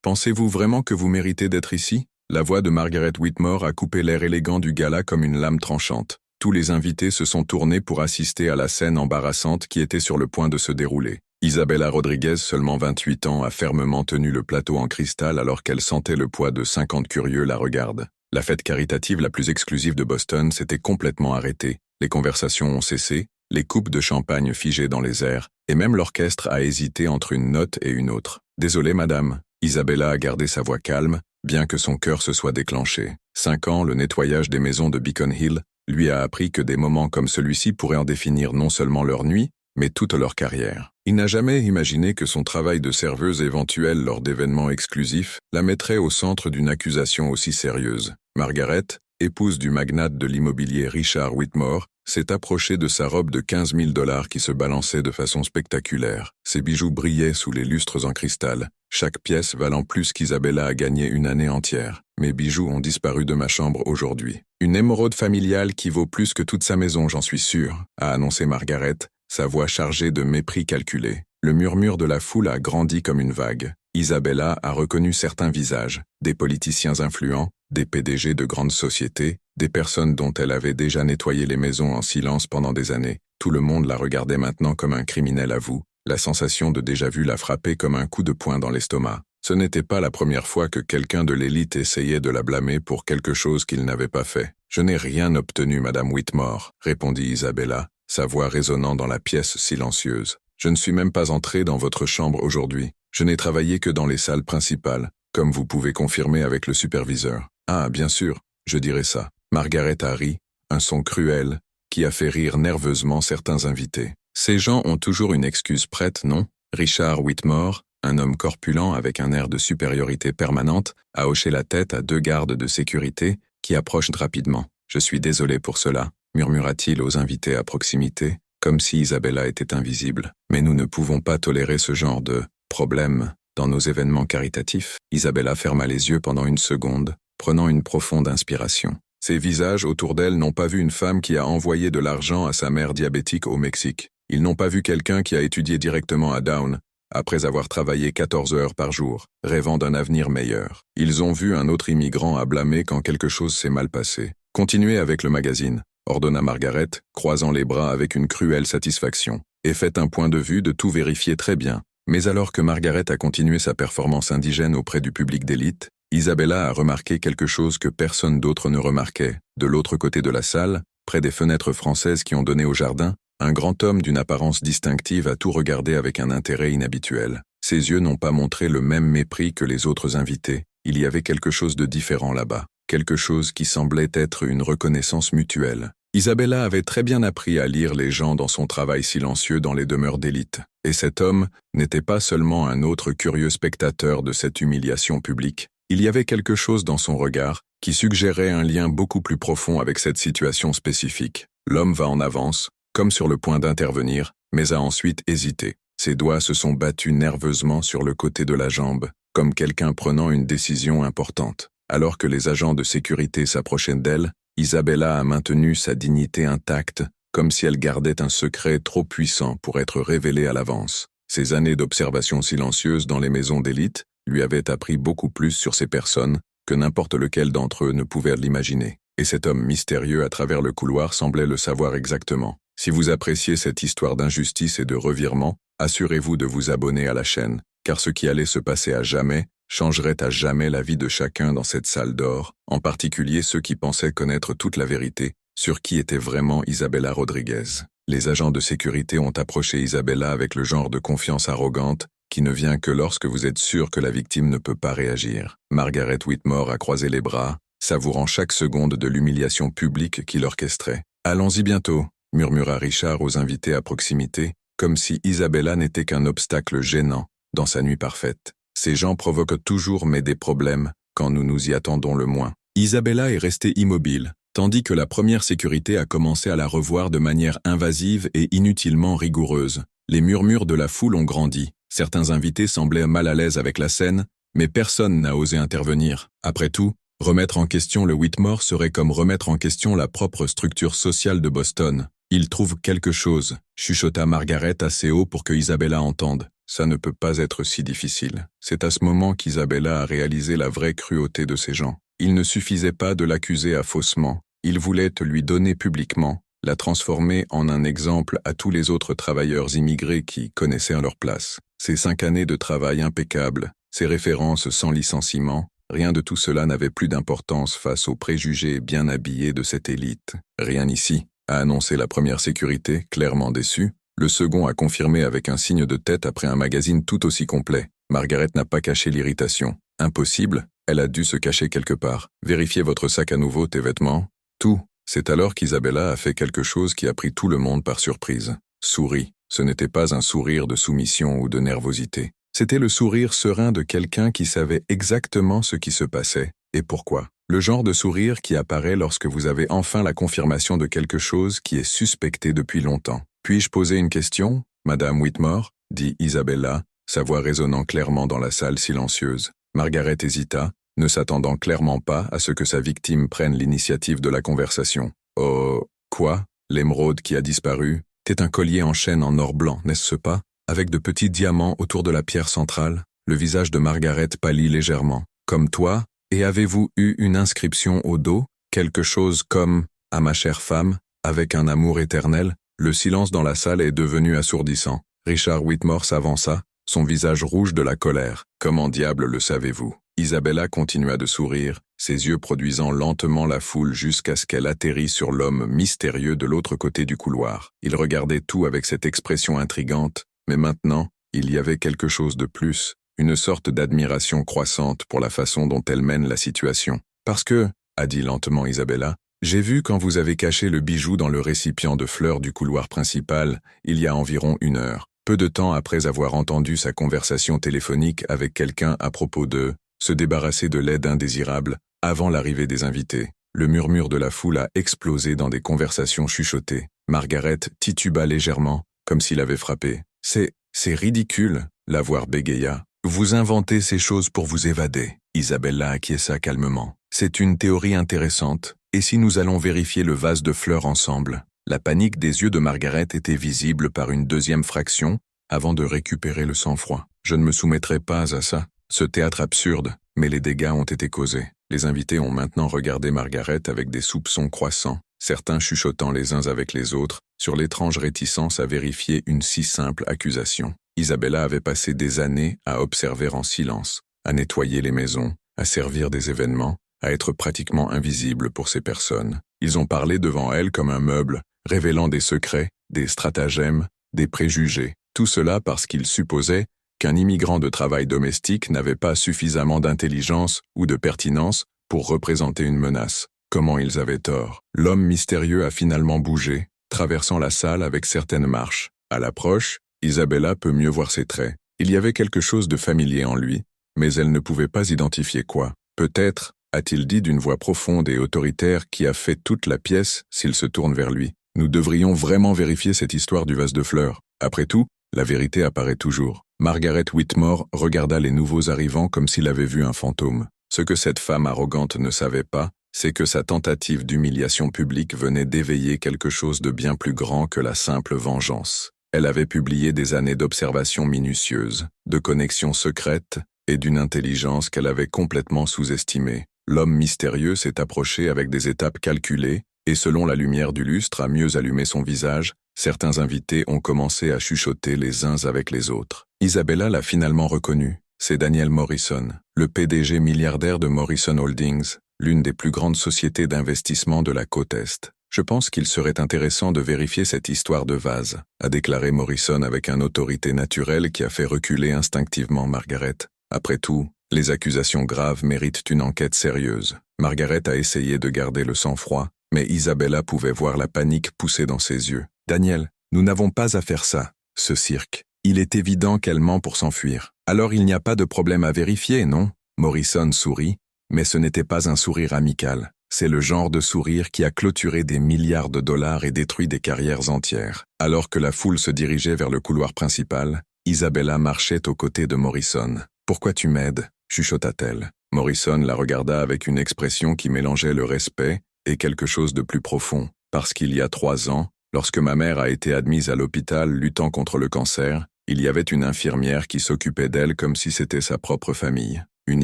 Pensez-vous vraiment que vous méritez d'être ici? La voix de Margaret Whitmore a coupé l'air élégant du gala comme une lame tranchante. Tous les invités se sont tournés pour assister à la scène embarrassante qui était sur le point de se dérouler. Isabella Rodriguez, seulement 28 ans, a fermement tenu le plateau en cristal alors qu'elle sentait le poids de 50 curieux la regardent. La fête caritative la plus exclusive de Boston s'était complètement arrêtée. Les conversations ont cessé, les coupes de champagne figées dans les airs, et même l'orchestre a hésité entre une note et une autre. « Désolée, madame ». Isabella a gardé sa voix calme, bien que son cœur se soit déclenché. 5 ans, le nettoyage des maisons de Beacon Hill lui a appris que des moments comme celui-ci pourraient en définir non seulement leur nuit, mais toute leur carrière. Il n'a jamais imaginé que son travail de serveuse éventuel lors d'événements exclusifs la mettrait au centre d'une accusation aussi sérieuse. Margaret, épouse du magnate de l'immobilier Richard Whitmore, s'est approchée de sa robe de 15 000 $ qui se balançait de façon spectaculaire. Ses bijoux brillaient sous les lustres en cristal, chaque pièce valant plus qu'Isabella a gagné une année entière. Mes bijoux ont disparu de ma chambre aujourd'hui. Une émeraude familiale qui vaut plus que toute sa maison, j'en suis sûr, a annoncé Margaret, sa voix chargée de mépris calculé. Le murmure de la foule a grandi comme une vague. Isabella a reconnu certains visages, des politiciens influents, des PDG de grandes sociétés, des personnes dont elle avait déjà nettoyé les maisons en silence pendant des années. Tout le monde la regardait maintenant comme un criminel avou. La sensation de déjà-vu la frappait comme un coup de poing dans l'estomac. Ce n'était pas la première fois que quelqu'un de l'élite essayait de la blâmer pour quelque chose qu'il n'avait pas fait. « Je n'ai rien obtenu, Madame Whitmore », répondit Isabella, sa voix résonnant dans la pièce silencieuse. « Je ne suis même pas entrée dans votre chambre aujourd'hui. Je n'ai travaillé que dans les salles principales, comme vous pouvez confirmer avec le superviseur. » « Ah, bien sûr, je dirais ça. » Margaret a ri, un son cruel, qui a fait rire nerveusement certains invités. « Ces gens ont toujours une excuse prête, non ?» Richard Whitmore, un homme corpulent avec un air de supériorité permanente, a hoché la tête à 2 gardes de sécurité qui approchent rapidement. « Je suis désolé pour cela », murmura-t-il aux invités à proximité, comme si Isabella était invisible. « Mais nous ne pouvons pas tolérer ce genre de problème dans nos événements caritatifs. » Isabella ferma les yeux pendant une seconde, prenant une profonde inspiration. Ses visages autour d'elle n'ont pas vu une femme qui a envoyé de l'argent à sa mère diabétique au Mexique. Ils n'ont pas vu quelqu'un qui a étudié directement à Down, après avoir travaillé 14 heures par jour, rêvant d'un avenir meilleur. Ils ont vu un autre immigrant à blâmer quand quelque chose s'est mal passé. « Continuez avec le magazine », ordonna Margaret, croisant les bras avec une cruelle satisfaction. « Et faites un point de vue de tout vérifier très bien. » Mais alors que Margaret a continué sa performance indigène auprès du public d'élite, Isabella a remarqué quelque chose que personne d'autre ne remarquait. De l'autre côté de la salle, près des fenêtres françaises qui ont donné au jardin, un grand homme d'une apparence distinctive a tout regardé avec un intérêt inhabituel. Ses yeux n'ont pas montré le même mépris que les autres invités. Il y avait quelque chose de différent là-bas, quelque chose qui semblait être une reconnaissance mutuelle. Isabella avait très bien appris à lire les gens dans son travail silencieux dans les demeures d'élite. Et cet homme n'était pas seulement un autre curieux spectateur de cette humiliation publique. Il y avait quelque chose dans son regard qui suggérait un lien beaucoup plus profond avec cette situation spécifique. L'homme va en avance, comme sur le point d'intervenir, mais a ensuite hésité. Ses doigts se sont battus nerveusement sur le côté de la jambe, comme quelqu'un prenant une décision importante. Alors que les agents de sécurité s'approchaient d'elle, Isabella a maintenu sa dignité intacte, comme si elle gardait un secret trop puissant pour être révélé à l'avance. Ses années d'observation silencieuse dans les maisons d'élite lui avaient appris beaucoup plus sur ces personnes que n'importe lequel d'entre eux ne pouvait l'imaginer. Et cet homme mystérieux à travers le couloir semblait le savoir exactement. Si vous appréciez cette histoire d'injustice et de revirement, assurez-vous de vous abonner à la chaîne, car ce qui allait se passer à jamais changerait à jamais la vie de chacun dans cette salle d'or, en particulier ceux qui pensaient connaître toute la vérité sur qui était vraiment Isabella Rodriguez. Les agents de sécurité ont approché Isabella avec le genre de confiance arrogante qui ne vient que lorsque vous êtes sûr que la victime ne peut pas réagir. Margaret Whitmore a croisé les bras, savourant chaque seconde de l'humiliation publique qui l'orchestrait. « Allons-y bientôt », murmura Richard aux invités à proximité, comme si Isabella n'était qu'un obstacle gênant dans sa nuit parfaite. Ces gens provoquent toujours mais des problèmes quand nous nous y attendons le moins. Isabella est restée immobile, tandis que la première sécurité a commencé à la revoir de manière invasive et inutilement rigoureuse. Les murmures de la foule ont grandi. Certains invités semblaient mal à l'aise avec la scène, mais personne n'a osé intervenir. Après tout, remettre en question le Whitmore serait comme remettre en question la propre structure sociale de Boston. « Il trouve quelque chose », chuchota Margaret assez haut pour que Isabella entende. ça ne peut pas être si difficile. C'est à ce moment qu'Isabella a réalisé la vraie cruauté de ces gens. Il ne suffisait pas de l'accuser à faussement, il voulait lui donner publiquement, la transformer en un exemple à tous les autres travailleurs immigrés qui connaissaient leur place. Ces 5 années de travail impeccable, ces références sans licenciement, rien de tout cela n'avait plus d'importance face aux préjugés bien habillés de cette élite. Rien ici, a annoncé la première sécurité, clairement déçue. Le second a confirmé avec un signe de tête après un magazine tout aussi complet. Margaret n'a pas caché l'irritation. Impossible, elle a dû se cacher quelque part. Vérifiez votre sac à nouveau, tes vêtements. Tout. C'est alors qu'Isabella a fait quelque chose qui a pris tout le monde par surprise. Sourit. Ce n'était pas un sourire de soumission ou de nervosité. C'était le sourire serein de quelqu'un qui savait exactement ce qui se passait et pourquoi. Le genre de sourire qui apparaît lorsque vous avez enfin la confirmation de quelque chose qui est suspecté depuis longtemps. Puis-je poser une question, Madame Whitmore, dit Isabella, sa voix résonnant clairement dans la salle silencieuse. Margaret hésita, ne s'attendant clairement pas à ce que sa victime prenne l'initiative de la conversation. Oh, quoi? L'émeraude qui a disparu? C'est un collier en chaîne en or blanc, n'est-ce pas? Avec de petits diamants autour de la pierre centrale. Le visage de Margaret pâlit légèrement. Comme toi? Et avez-vous eu une inscription au dos? Quelque chose comme « À ma chère femme », avec un amour éternel? Le silence dans la salle est devenu assourdissant. Richard Whitmore s'avança, son visage rouge de la colère. « Comment diable le savez-vous » Isabella continua de sourire, ses yeux produisant lentement la foule jusqu'à ce qu'elle atterrit sur l'homme mystérieux de l'autre côté du couloir. Il regardait tout avec cette expression intrigante, mais maintenant, il y avait quelque chose de plus, une sorte d'admiration croissante pour la façon dont elle mène la situation. « Parce que, a dit lentement Isabella, j'ai vu quand vous avez caché le bijou dans le récipient de fleurs du couloir principal, il y a environ 1 heure, peu de temps après avoir entendu sa conversation téléphonique avec quelqu'un à propos de se débarrasser de l'aide indésirable avant l'arrivée des invités. Le murmure de la foule a explosé dans des conversations chuchotées. Margaret tituba légèrement, comme s'il avait frappé. « C'est ridicule », la voix bégaya. « Vous inventez ces choses pour vous évader. » Isabella acquiesça calmement. « C'est une théorie intéressante. Et si nous allons vérifier le vase de fleurs ensemble ?» La panique des yeux de Margaret était visible par une deuxième fraction avant de récupérer le sang-froid. « Je ne me soumettrai pas à ça. Ce théâtre absurde, mais les dégâts ont été causés. » Les invités ont maintenant regardé Margaret avec des soupçons croissants, certains chuchotant les uns avec les autres, sur l'étrange réticence à vérifier une si simple accusation. Isabella avait passé des années à observer en silence, à nettoyer les maisons, à servir des événements, à être pratiquement invisible pour ces personnes. Ils ont parlé devant elle comme un meuble, révélant des secrets, des stratagèmes, des préjugés. Tout cela parce qu'ils supposaient qu'un immigrant de travail domestique n'avait pas suffisamment d'intelligence ou de pertinence pour représenter une menace. Comment ils avaient tort. L'homme mystérieux a finalement bougé, traversant la salle avec certaines marches. À l'approche, Isabella peut mieux voir ses traits. Il y avait quelque chose de familier en lui, mais elle ne pouvait pas identifier quoi. Peut-être, a-t-il dit d'une voix profonde et autoritaire qui a fait toute la pièce s'il se tourne vers lui. Nous devrions vraiment vérifier cette histoire du vase de fleurs. Après tout, la vérité apparaît toujours. Margaret Whitmore regarda les nouveaux arrivants comme s'il avait vu un fantôme. Ce que cette femme arrogante ne savait pas, c'est que sa tentative d'humiliation publique venait d'éveiller quelque chose de bien plus grand que la simple vengeance. Elle avait publié des années d'observations minutieuses, de connexions secrètes et d'une intelligence qu'elle avait complètement sous-estimée. L'homme mystérieux s'est approché avec des étapes calculées, et selon la lumière du lustre a mieux allumé son visage, certains invités ont commencé à chuchoter les uns avec les autres. Isabella l'a finalement reconnu. C'est Daniel Morrison, le PDG milliardaire de Morrison Holdings, l'une des plus grandes sociétés d'investissement de la côte Est. Je pense qu'il serait intéressant de vérifier cette histoire de vase, a déclaré Morrison avec une autorité naturelle qui a fait reculer instinctivement Margaret. Après tout, les accusations graves méritent une enquête sérieuse. Margaret a essayé de garder le sang-froid, mais Isabella pouvait voir la panique pousser dans ses yeux. « Daniel, nous n'avons pas à faire ça, ce cirque. Il est évident qu'elle ment pour s'enfuir. Alors il n'y a pas de problème à vérifier, non ?» Morrison sourit, mais ce n'était pas un sourire amical. C'est le genre de sourire qui a clôturé des milliards de dollars et détruit des carrières entières. Alors que la foule se dirigeait vers le couloir principal, Isabella marchait aux côtés de Morrison. « Pourquoi tu m'aides ?» chuchota-t-elle. Morrison la regarda avec une expression qui mélangeait le respect et quelque chose de plus profond. Parce qu'il y a 3 ans, lorsque ma mère a été admise à l'hôpital luttant contre le cancer, Il y avait une infirmière qui s'occupait d'elle comme si c'était sa propre famille. Une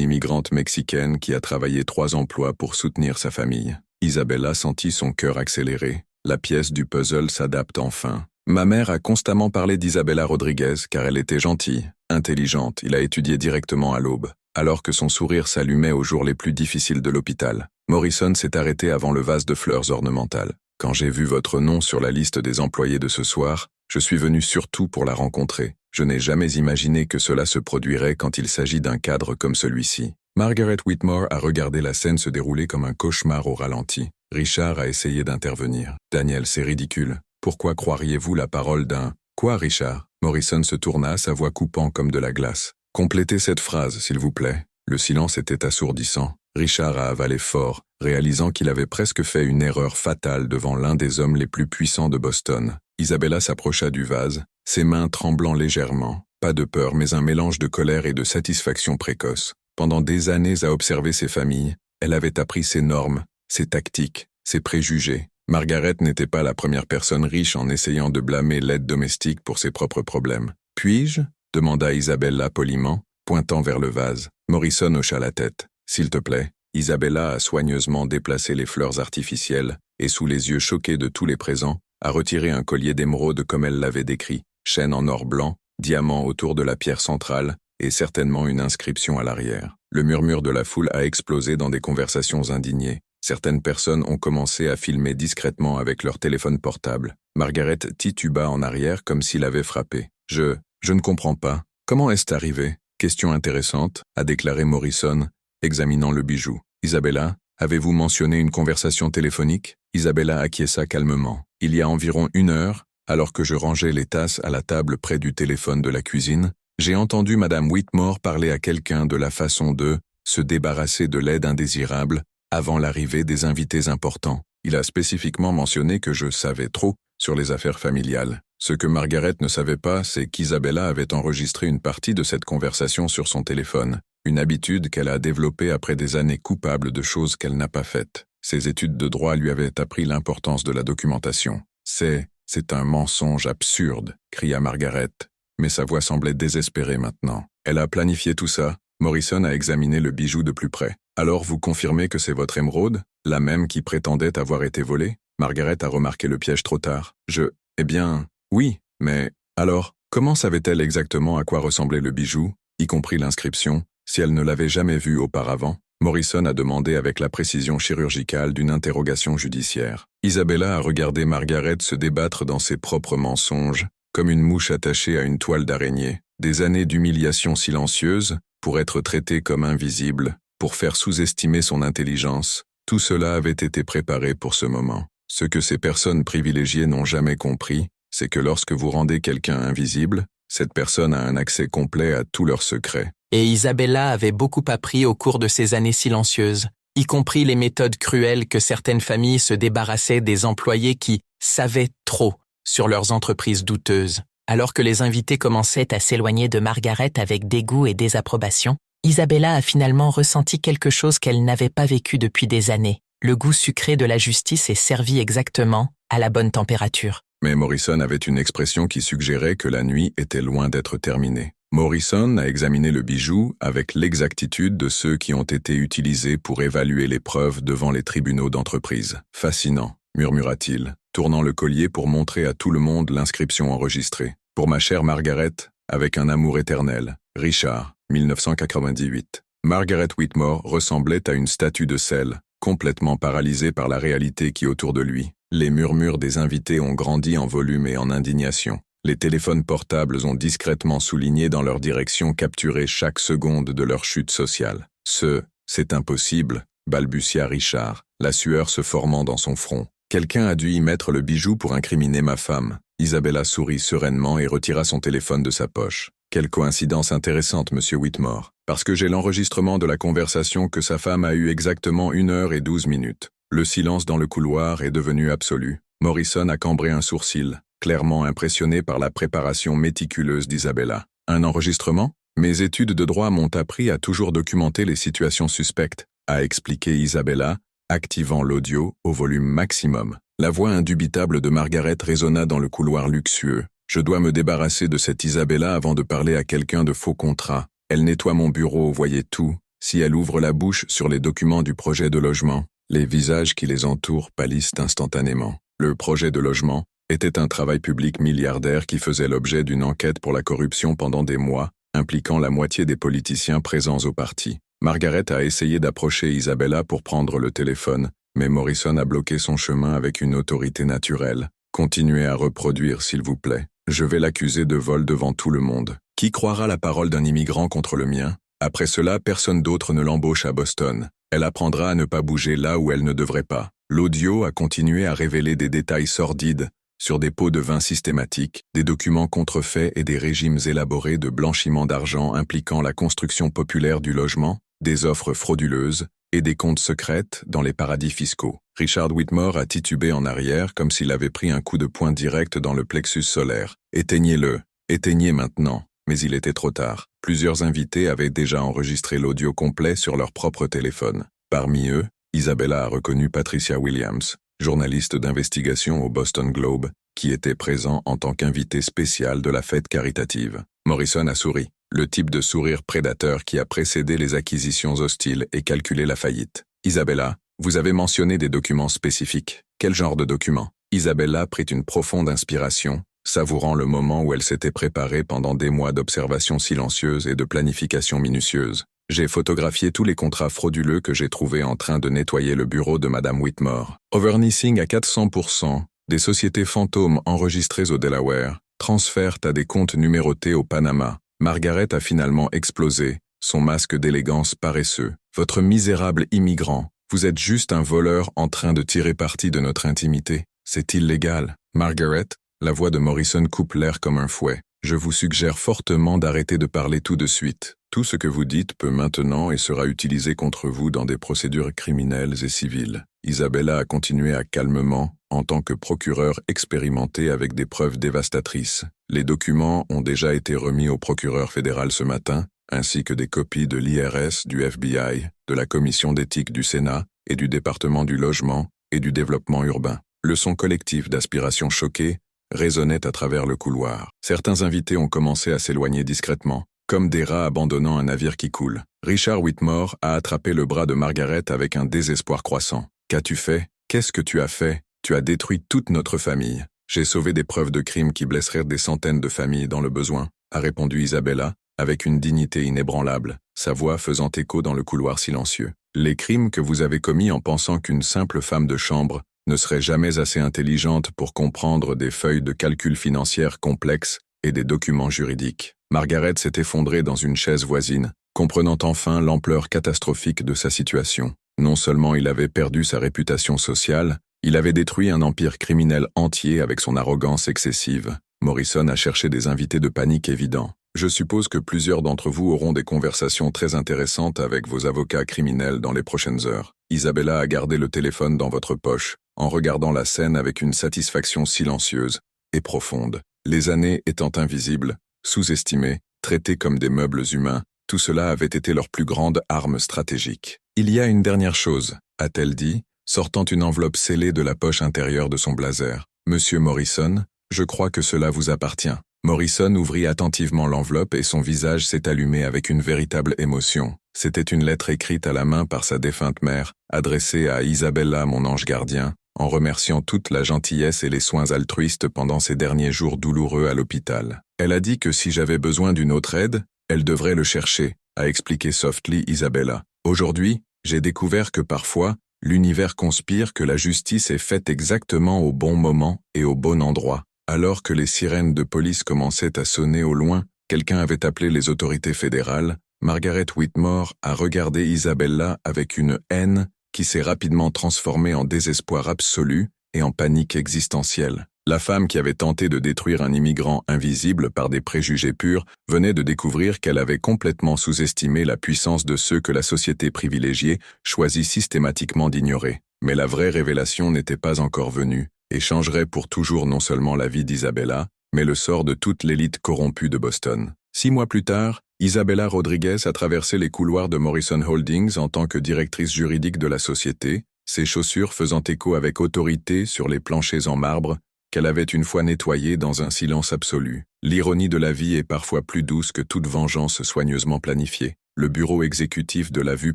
immigrante mexicaine qui a travaillé 3 emplois pour soutenir sa famille. Isabella sentit son cœur accélérer. La pièce du puzzle s'adapte enfin. Ma mère a constamment parlé d'Isabella Rodriguez car elle était gentille, intelligente, il a étudié directement à l'aube. Alors que son sourire s'allumait aux jours les plus difficiles de l'hôpital. Morrison s'est arrêté avant le vase de fleurs ornementales. Quand j'ai vu votre nom sur la liste des employés de ce soir, je suis venu surtout pour la rencontrer. Je n'ai jamais imaginé que cela se produirait quand il s'agit d'un cadre comme celui-ci. Margaret Whitmore a regardé la scène se dérouler comme un cauchemar au ralenti. Richard a essayé d'intervenir. Daniel, c'est ridicule. Pourquoi croiriez-vous la parole d'un « Quoi, Richard ?» Morrison se tourna, sa voix coupant comme de la glace. Complétez cette phrase, s'il vous plaît. Le silence était assourdissant. Richard a avalé fort, réalisant qu'il avait presque fait une erreur fatale devant l'un des hommes les plus puissants de Boston. Isabella s'approcha du vase, ses mains tremblant légèrement. Pas de peur, mais un mélange de colère et de satisfaction précoce. Pendant des années à observer ses familles, elle avait appris ses normes, ses tactiques, ses préjugés. Margaret n'était pas la première personne riche en essayant de blâmer l'aide domestique pour ses propres problèmes. « Puis-je » demanda Isabella poliment, pointant vers le vase. Morrison hocha la tête. « S'il te plaît. » Isabella a soigneusement déplacé les fleurs artificielles et, sous les yeux choqués de tous les présents, a retiré un collier d'émeraude comme elle l'avait décrit, chaîne en or blanc, diamant autour de la pierre centrale et certainement une inscription à l'arrière. Le murmure de la foule a explosé dans des conversations indignées. Certaines personnes ont commencé à filmer discrètement avec leur téléphone portable. Margaret tituba en arrière comme s'il avait frappé. « Je ne comprends pas. Comment est-ce arrivé ?» Question intéressante, a déclaré Morrison, examinant le bijou. « Isabella, avez-vous mentionné une conversation téléphonique ?» Isabella acquiesça calmement. « Il y a environ 1 heure, alors que je rangeais les tasses à la table près du téléphone de la cuisine, j'ai entendu Madame Whitmore parler à quelqu'un de la façon de se débarrasser de l'aide indésirable avant l'arrivée des invités importants. Il a spécifiquement mentionné que je savais trop sur les affaires familiales. Ce que Margaret ne savait pas, c'est qu'Isabella avait enregistré une partie de cette conversation sur son téléphone, une habitude qu'elle a développée après des années coupables de choses qu'elle n'a pas faites. Ses études de droit lui avaient appris l'importance de la documentation. « C'est un mensonge absurde », cria Margaret, mais sa voix semblait désespérée maintenant. Elle a planifié tout ça. Morrison a examiné le bijou de plus près. « Alors vous confirmez que c'est votre émeraude, la même qui prétendait avoir été volée ?» Margaret a remarqué le piège trop tard. « Eh bien, oui, mais alors, comment savait-elle exactement à quoi ressemblait le bijou, y compris l'inscription, si elle ne l'avait jamais vu auparavant ?» Morrison a demandé avec la précision chirurgicale d'une interrogation judiciaire. Isabella a regardé Margaret se débattre dans ses propres mensonges, comme une mouche attachée à une toile d'araignée. Des années d'humiliation silencieuse, pour être traitée comme invisible, pour faire sous-estimer son intelligence, tout cela avait été préparé pour ce moment. Ce que ces personnes privilégiées n'ont jamais compris, c'est que lorsque vous rendez quelqu'un invisible, cette personne a un accès complet à tous leurs secrets. Et Isabella avait beaucoup appris au cours de ces années silencieuses, y compris les méthodes cruelles que certaines familles se débarrassaient des employés qui savaient trop sur leurs entreprises douteuses. Alors que les invités commençaient à s'éloigner de Margaret avec dégoût et désapprobation, Isabella a finalement ressenti quelque chose qu'elle n'avait pas vécu depuis des années. Le goût sucré de la justice est servi exactement à la bonne température. Mais Morrison avait une expression qui suggérait que la nuit était loin d'être terminée. Morrison a examiné le bijou avec l'exactitude de ceux qui ont été utilisés pour évaluer les preuves devant les tribunaux d'entreprise. « Fascinant », murmura-t-il, tournant le collier pour montrer à tout le monde l'inscription enregistrée. « Pour ma chère Margaret, avec un amour éternel. Richard, 1998. » Margaret Whitmore ressemblait à une statue de sel, complètement paralysée par la réalité qui autour de lui. Les murmures des invités ont grandi en volume et en indignation. Les téléphones portables ont discrètement souligné dans leur direction capturé chaque seconde de leur chute sociale. C'est impossible, balbutia Richard, la sueur se formant dans son front. Quelqu'un a dû y mettre le bijou pour incriminer ma femme. Isabella sourit sereinement et retira son téléphone de sa poche. Quelle coïncidence intéressante, monsieur Whitmore, parce que j'ai l'enregistrement de la conversation que sa femme a eue exactement 1 heure et 12 minutes. Le silence dans le couloir est devenu absolu. Morrison a cambré un sourcil, clairement impressionné par la préparation méticuleuse d'Isabella. Un enregistrement ? Mes études de droit m'ont appris à toujours documenter les situations suspectes, a expliqué Isabella, activant l'audio au volume maximum. La voix indubitable de Margaret résonna dans le couloir luxueux. Je dois me débarrasser de cette Isabella avant de parler à quelqu'un de faux contrat. Elle nettoie mon bureau, voyez tout. Si elle ouvre la bouche sur les documents du projet de logement, les visages qui les entourent pâlissent instantanément. Le projet de logement était un travail public milliardaire qui faisait l'objet d'une enquête pour la corruption pendant des mois, impliquant la moitié des politiciens présents au parti. Margaret a essayé d'approcher Isabella pour prendre le téléphone, mais Morrison a bloqué son chemin avec une autorité naturelle. Continuez à reproduire, s'il vous plaît. Je vais l'accuser de vol devant tout le monde. Qui croira la parole d'un immigrant contre le mien? Après cela, personne d'autre ne l'embauche à Boston. Elle apprendra à ne pas bouger là où elle ne devrait pas. L'audio a continué à révéler des détails sordides sur des pots de vin systématiques, des documents contrefaits et des régimes élaborés de blanchiment d'argent impliquant la construction populaire du logement, des offres frauduleuses et des comptes secrètes dans les paradis fiscaux. Richard Whitmore a titubé en arrière comme s'il avait pris un coup de poing direct dans le plexus solaire. Éteignez-le, éteignez maintenant. Mais il était trop tard. Plusieurs invités avaient déjà enregistré l'audio complet sur leur propre téléphone. Parmi eux, Isabella a reconnu Patricia Williams, journaliste d'investigation au Boston Globe, qui était présent en tant qu'invité spécial de la fête caritative. Morrison a souri, le type de sourire prédateur qui a précédé les acquisitions hostiles et calculé la faillite. Isabella, vous avez mentionné des documents spécifiques. Quel genre de documents? Isabella prit une profonde inspiration, savourant le moment où elle s'était préparée pendant des mois d'observation silencieuse et de planification minutieuse. J'ai photographié tous les contrats frauduleux que j'ai trouvés en train de nettoyer le bureau de Madame Whitmore. Overnicing à 400%, des sociétés fantômes enregistrées au Delaware, transfèrent à des comptes numérotés au Panama. Margaret a finalement explosé, son masque d'élégance paresseux. Votre misérable immigrant, vous êtes juste un voleur en train de tirer parti de notre intimité. C'est illégal. Margaret, la voix de Morrison coupe l'air comme un fouet. Je vous suggère fortement d'arrêter de parler tout de suite. Tout ce que vous dites peut maintenant et sera utilisé contre vous dans des procédures criminelles et civiles. Isabella a continué à calmement, en tant que procureur expérimenté avec des preuves dévastatrices. Les documents ont déjà été remis au procureur fédéral ce matin, ainsi que des copies de l'IRS, du FBI, de la Commission d'éthique du Sénat et du département du logement et du développement urbain. Le son collectif d'aspiration choquée résonnait à travers le couloir. Certains invités ont commencé à s'éloigner discrètement, comme des rats abandonnant un navire qui coule. Richard Whitmore a attrapé le bras de Margaret avec un désespoir croissant. « Qu'as-tu fait? Qu'est-ce que tu as fait? Tu as détruit toute notre famille. J'ai sauvé des preuves de crimes qui blesseraient des centaines de familles dans le besoin, » a répondu Isabella, avec une dignité inébranlable, sa voix faisant écho dans le couloir silencieux. « Les crimes que vous avez commis en pensant qu'une simple femme de chambre ne serait jamais assez intelligente pour comprendre des feuilles de calcul financières complexes et des documents juridiques. » Margaret s'est effondrée dans une chaise voisine, comprenant enfin l'ampleur catastrophique de sa situation. Non seulement il avait perdu sa réputation sociale, il avait détruit un empire criminel entier avec son arrogance excessive. Morrison a cherché des invités de panique évidents. Je suppose que plusieurs d'entre vous auront des conversations très intéressantes avec vos avocats criminels dans les prochaines heures. Isabella a gardé le téléphone dans votre poche, en regardant la scène avec une satisfaction silencieuse et profonde. Les années étant invisibles, sous-estimées, traitées comme des meubles humains, tout cela avait été leur plus grande arme stratégique. « Il y a une dernière chose », a-t-elle dit, sortant une enveloppe scellée de la poche intérieure de son blazer. « Monsieur Morrison, je crois que cela vous appartient. » Morrison ouvrit attentivement l'enveloppe et son visage s'est allumé avec une véritable émotion. C'était une lettre écrite à la main par sa défunte mère, adressée à Isabella, mon ange gardien, en remerciant toute la gentillesse et les soins altruistes pendant ces derniers jours douloureux à l'hôpital. Elle a dit que si j'avais besoin d'une autre aide, elle devrait le chercher, a expliqué softly Isabella. Aujourd'hui, j'ai découvert que parfois, l'univers conspire que la justice est faite exactement au bon moment et au bon endroit. Alors que les sirènes de police commençaient à sonner au loin, quelqu'un avait appelé les autorités fédérales. Margaret Whitmore a regardé Isabella avec une haine qui s'est rapidement transformée en désespoir absolu et en panique existentielle. La femme qui avait tenté de détruire un immigrant invisible par des préjugés purs venait de découvrir qu'elle avait complètement sous-estimé la puissance de ceux que la société privilégiée choisit systématiquement d'ignorer. Mais la vraie révélation n'était pas encore venue et changerait pour toujours non seulement la vie d'Isabella, mais le sort de toute l'élite corrompue de Boston. 6 mois plus tard, Isabella Rodriguez a traversé les couloirs de Morrison Holdings en tant que directrice juridique de la société, ses chaussures faisant écho avec autorité sur les planchers en marbre qu'elle avait une fois nettoyé dans un silence absolu. L'ironie de la vie est parfois plus douce que toute vengeance soigneusement planifiée. Le bureau exécutif de la vue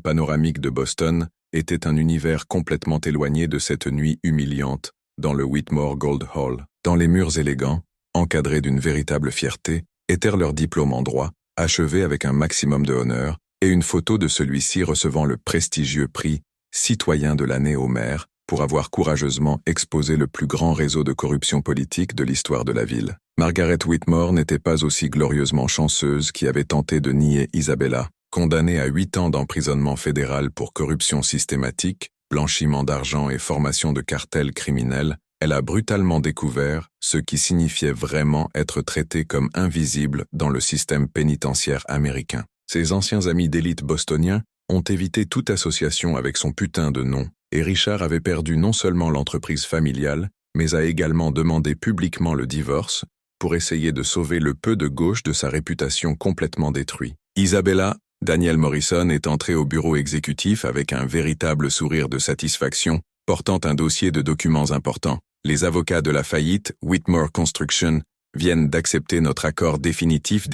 panoramique de Boston était un univers complètement éloigné de cette nuit humiliante dans le Whitmore Gold Hall. Dans les murs élégants, encadrés d'une véritable fierté, étaient leurs diplômes en droit, achevés avec un maximum de honneur, et une photo de celui-ci recevant le prestigieux prix Citoyen de l'année au maire pour avoir courageusement exposé le plus grand réseau de corruption politique de l'histoire de la ville. Margaret Whitmore n'était pas aussi glorieusement chanceuse qui avait tenté de nier Isabella, condamnée à 8 ans d'emprisonnement fédéral pour corruption systématique, blanchiment d'argent et formation de cartels criminels. Elle a brutalement découvert ce qui signifiait vraiment être traitée comme invisible dans le système pénitentiaire américain. Ses anciens amis d'élite bostoniens ont évité toute association avec son putain de nom, et Richard avait perdu non seulement l'entreprise familiale, mais a également demandé publiquement le divorce pour essayer de sauver le peu de gauche de sa réputation complètement détruite. Isabella, Daniel Morrison est entré au bureau exécutif avec un véritable sourire de satisfaction, portant un dossier de documents importants. Les avocats de la faillite, Whitmore Construction, viennent d'accepter notre accord définitif.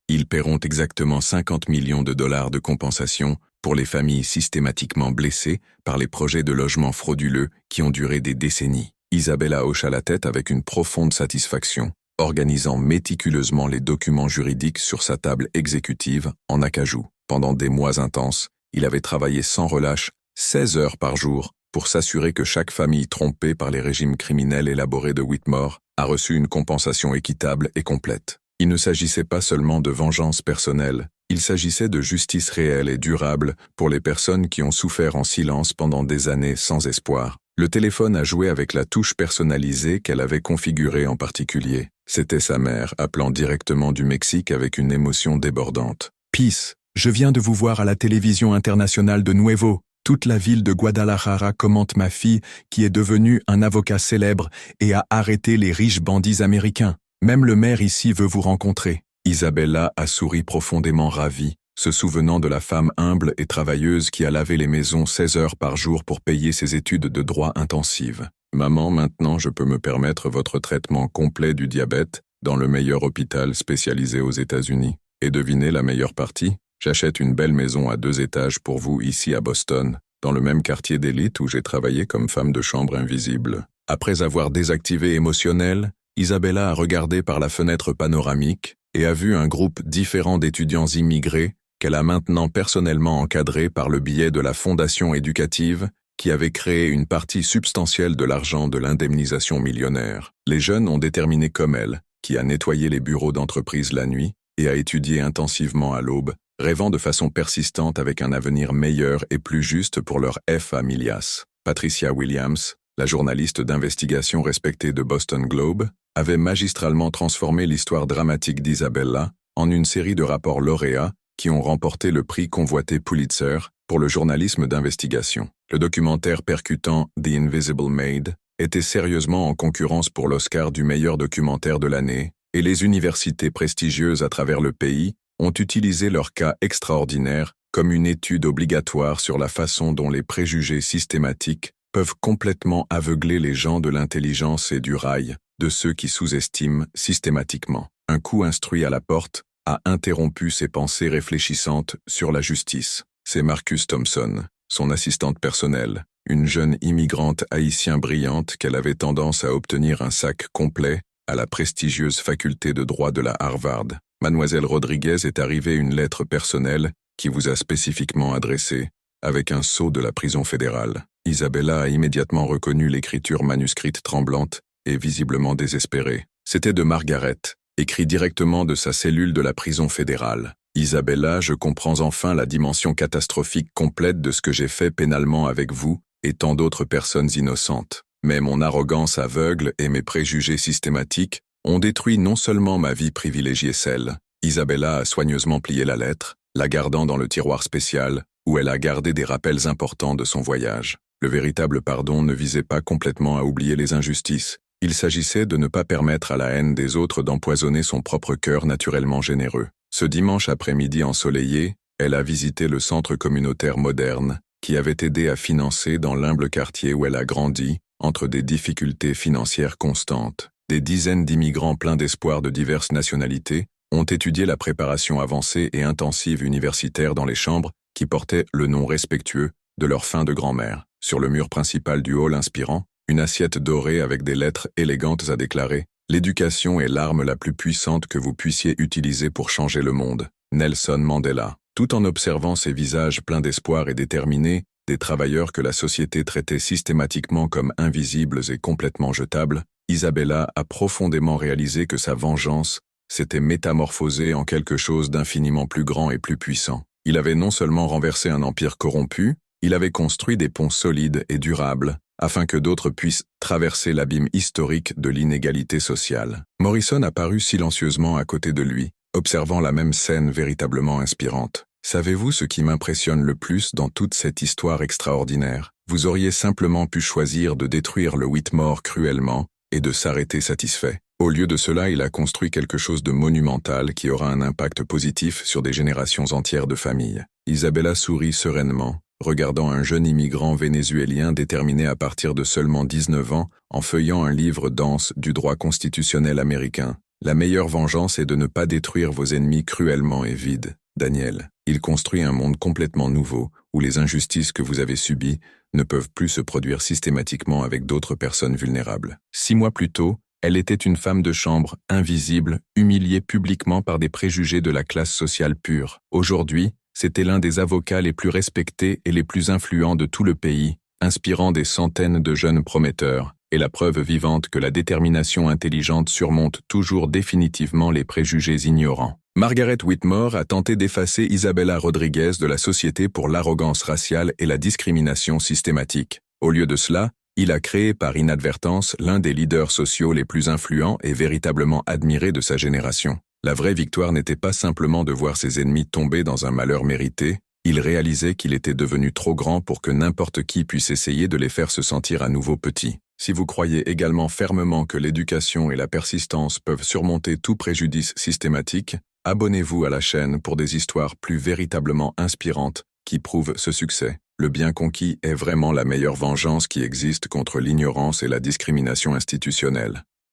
Ils paieront exactement 50 millions de dollars de compensation pour les familles systématiquement blessées par les projets de logement frauduleux qui ont duré des décennies. Isabella hocha la tête avec une profonde satisfaction, organisant méticuleusement les documents juridiques sur sa table exécutive en acajou. Pendant des mois intenses, il avait travaillé sans relâche 16 heures par jour pour s'assurer que chaque famille trompée par les régimes criminels élaborés de Whitmore a reçu une compensation équitable et complète. Il ne s'agissait pas seulement de vengeance personnelle, il s'agissait de justice réelle et durable pour les personnes qui ont souffert en silence pendant des années sans espoir. Le téléphone a joué avec la touche personnalisée qu'elle avait configurée en particulier. C'était sa mère appelant directement du Mexique avec une émotion débordante. « Peace, je viens de vous voir à la télévision internationale de Nuevo. Toute la ville de Guadalajara commente ma fille qui est devenue un avocat célèbre et a arrêté les riches bandits américains. Même le maire ici veut vous rencontrer. » Isabella a souri profondément ravie, se souvenant de la femme humble et travailleuse qui a lavé les maisons 16 heures par jour pour payer ses études de droit intensives. « Maman, maintenant je peux me permettre votre traitement complet du diabète dans le meilleur hôpital spécialisé aux États-Unis. Et devinez la meilleure partie? J'achète une belle maison à 2 étages pour vous ici à Boston, dans le même quartier d'élite où j'ai travaillé comme femme de chambre invisible. » Après avoir désactivé émotionnel, Isabella a regardé par la fenêtre panoramique et a vu un groupe différent d'étudiants immigrés qu'elle a maintenant personnellement encadrés par le biais de la fondation éducative qui avait créé une partie substantielle de l'argent de l'indemnisation millionnaire. Les jeunes ont déterminé comme elle, qui a nettoyé les bureaux d'entreprise la nuit et a étudié intensivement à l'aube, rêvant de façon persistante avec un avenir meilleur et plus juste pour leur familias. Patricia Williams, la journaliste d'investigation respectée de Boston Globe, avait magistralement transformé l'histoire dramatique d'Isabella en une série de rapports lauréats qui ont remporté le prix convoité Pulitzer pour le journalisme d'investigation. Le documentaire percutant The Invisible Maid était sérieusement en concurrence pour l'Oscar du meilleur documentaire de l'année, et les universités prestigieuses à travers le pays ont utilisé leur cas extraordinaire comme une étude obligatoire sur la façon dont les préjugés systématiques peuvent complètement aveugler les gens de l'intelligence et du rail, de ceux qui sous-estiment systématiquement. Un coup instruit à la porte a interrompu ses pensées réfléchissantes sur la justice. C'est Marcus Thompson, son assistante personnelle, une jeune immigrante haïtienne brillante qu'elle avait tendance à obtenir un sac complet à la prestigieuse faculté de droit de la Harvard. Mademoiselle Rodriguez est arrivée une lettre personnelle qui vous a spécifiquement adressée, avec un sceau de la prison fédérale. Isabella a immédiatement reconnu l'écriture manuscrite tremblante et visiblement désespérée. C'était de Margaret, écrit directement de sa cellule de la prison fédérale. Isabella, je comprends enfin la dimension catastrophique complète de ce que j'ai fait pénalement avec vous et tant d'autres personnes innocentes. Mais mon arrogance aveugle et mes préjugés systématiques ont détruit non seulement ma vie privilégiée celle. Isabella a soigneusement plié la lettre, la gardant dans le tiroir spécial, où elle a gardé des rappels importants de son voyage. Le véritable pardon ne visait pas complètement à oublier les injustices. Il s'agissait de ne pas permettre à la haine des autres d'empoisonner son propre cœur naturellement généreux. Ce dimanche après-midi ensoleillé, elle a visité le centre communautaire moderne, qui avait aidé à financer dans l'humble quartier où elle a grandi, entre des difficultés financières constantes. Des dizaines d'immigrants pleins d'espoir de diverses nationalités ont étudié la préparation avancée et intensive universitaire dans les chambres qui portaient le nom respectueux de leur fin de grand-mère. Sur le mur principal du hall inspirant, une assiette dorée avec des lettres élégantes a déclaré « L'éducation est l'arme la plus puissante que vous puissiez utiliser pour changer le monde. Nelson Mandela ». Tout en observant ces visages pleins d'espoir et déterminés, des travailleurs que la société traitait systématiquement comme invisibles et complètement jetables, Isabella a profondément réalisé que sa vengeance s'était métamorphosée en quelque chose d'infiniment plus grand et plus puissant. Il avait non seulement renversé un empire corrompu, il avait construit des ponts solides et durables, afin que d'autres puissent traverser l'abîme historique de l'inégalité sociale. Morrison apparut silencieusement à côté de lui, observant la même scène véritablement inspirante. Savez-vous ce qui m'impressionne le plus dans toute cette histoire extraordinaire? Vous auriez simplement pu choisir de détruire le Whitmore cruellement et de s'arrêter satisfait. Au lieu de cela, il a construit quelque chose de monumental qui aura un impact positif sur des générations entières de familles. Isabella sourit sereinement, regardant un jeune immigrant vénézuélien déterminé à partir de seulement 19 ans en feuillant un livre dense du droit constitutionnel américain. La meilleure vengeance est de ne pas détruire vos ennemis cruellement et vide. Daniel, il construit un monde complètement nouveau, où les injustices que vous avez subies ne peuvent plus se produire systématiquement avec d'autres personnes vulnérables. 6 mois plus tôt, elle était une femme de chambre, invisible, humiliée publiquement par des préjugés de la classe sociale pure. Aujourd'hui, c'était l'un des avocats les plus respectés et les plus influents de tout le pays, inspirant des centaines de jeunes prometteurs, et la preuve vivante que la détermination intelligente surmonte toujours définitivement les préjugés ignorants. Margaret Whitmore a tenté d'effacer Isabella Rodriguez de la société pour l'arrogance raciale et la discrimination systématique. Au lieu de cela, il a créé par inadvertance l'un des leaders sociaux les plus influents et véritablement admirés de sa génération. La vraie victoire n'était pas simplement de voir ses ennemis tomber dans un malheur mérité, il réalisait qu'il était devenu trop grand pour que n'importe qui puisse essayer de les faire se sentir à nouveau petits. Si vous croyez également fermement que l'éducation et la persistance peuvent surmonter tout préjudice systématique, abonnez-vous à la chaîne pour des histoires plus véritablement inspirantes qui prouvent ce succès. Le bien conquis est vraiment la meilleure vengeance qui existe contre l'ignorance et la discrimination institutionnelle.